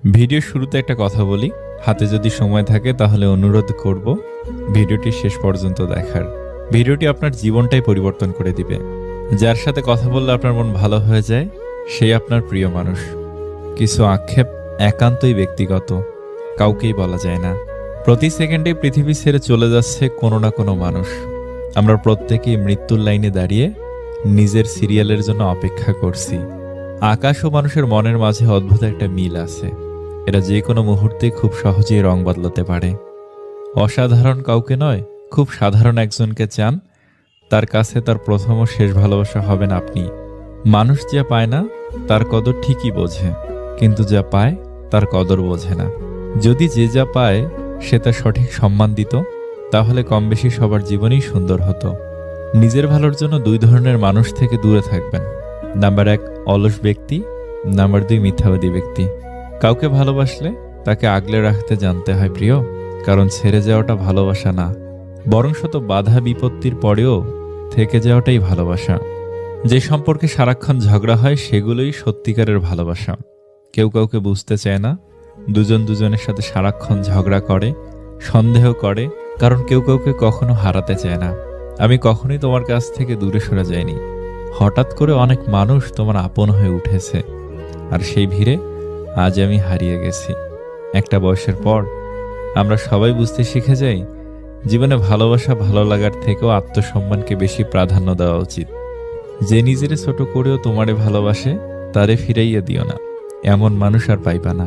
ভিডিওর শুরুতে একটা কথা বলি, হাতে যদি সময় থাকে তাহলে অনুরোধ করব ভিডিওটি শেষ পর্যন্ত দেখার। ভিডিওটি আপনার জীবনটাই পরিবর্তন করে দিবে। যার সাথে কথা বললে আপনার মন ভালো হয়ে যায়, সেই আপনার প্রিয় মানুষ। কিছু আক্ষেপ একান্তই ব্যক্তিগত, কাউকেই বলা যায় না। প্রতি সেকেন্ডে পৃথিবী ছেড়ে চলে যাচ্ছে কোনো না কোনো মানুষ। আমরা প্রত্যেকেই মৃত্যুর লাইনে দাঁড়িয়ে নিজের সিরিয়ালের জন্য অপেক্ষা করছি। আকাশ ও মানুষের মনের মাঝে অদ্ভুত একটা মিল আছে। এরা যে কোনো মুহূর্তে খুব সহজেই রং বদলাতে পারে। অসাধারণ কাউকে নয়, খুব সাধারণ একজনকে চান, তার কাছে তার প্রথম ও শেষ ভালোবাসা হবেন আপনি। মানুষ যা পায় না তার কদর ঠিকই বোঝে, কিন্তু যা পায় তার কদর বোঝে না। যদি যে যা পায় সে তার সঠিক সম্মান দিত, তাহলে কম বেশি সবার জীবনই সুন্দর হতো। নিজের ভালোর জন্য দুই ধরনের মানুষ থেকে দূরে থাকবেন। নাম্বার 1 অলস ব্যক্তি, নাম্বার 2 মিথ্যাবাদী ব্যক্তি। কাউকে ভালোবাসলে তাকে আগলে রাখতে জানতে হয় প্রিয়, কারণ ছেড়ে যাওয়াটা ভালোবাসা না, বরং শত বাধা বিপত্তির পরেও থেকে যাওয়াটাই ভালোবাসা। যে সম্পর্কে সারাক্ষণ ঝগড়া হয় সেগুলোই সত্যিকারের ভালোবাসা। কেউ কাউকে বুঝতে চায় না, দুজন দুজনের সাথে সারাক্ষণ ঝগড়া করে, সন্দেহ করে, কারণ কেউ কাউকে কখনো হারাতে চায় না। আমি কখনোই তোমার কাছ থেকে দূরে সরে যাইনি। হঠাৎ করে অনেক মানুষ তোমার আপন হয়ে উঠেছে, আর সেই ভিড়ে আজ আমি হারিয়ে গেছি। একটা বয়সের পর আমরা সবাই বুঝতে শিখে যাই, জীবনে ভালোবাসা ভালো লাগার থেকেও আত্মসম্মানকে বেশি প্রাধান্য দেওয়া উচিত। যে নিজেরে ছোট করেও তোমারে ভালোবাসে, তারে ফিরাইয়া দিও না। এমন মানুষ আর পাইবা না।